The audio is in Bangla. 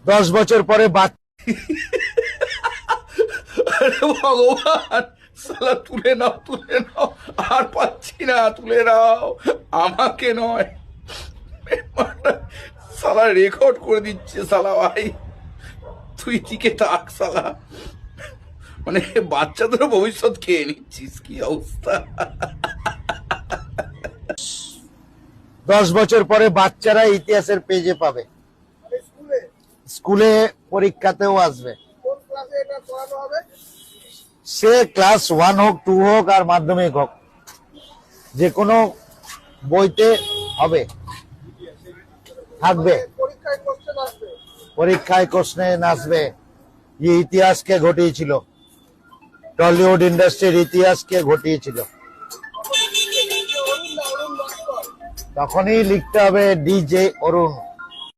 10 বছর পরে আরে ভগবান, সালা তুলে নাও, আর পাচ্ছি না, তুলে নাও, আমাকে নয়, সালা রেকর্ড করে দিচ্ছে সালা। ভাই তুই দিকে তাক সালা, মানে বাচ্চাদের ভবিষ্যৎ খেয়ে নিচ্ছিস, কি অবস্থা। 10 বছর পরে বাচ্চারা ইতিহাসের পেজে পাবে, স্কুলে পরীক্ষাতেও আসবে। সে ক্লাস 1 হোক, 2 হোক আর মাধ্যমিক হোক, যে কোনো বইতে হবে, থাকবে। পরীক্ষায় কোশ্চেন আসবে, যে ইতিহাসকে ঘটিয়েছিল, টলিউড ইন্ডাস্ট্রির ইতিহাসকে ঘটিয়েছিল। তখনই লিখতে হবে ডিজে অরুণ।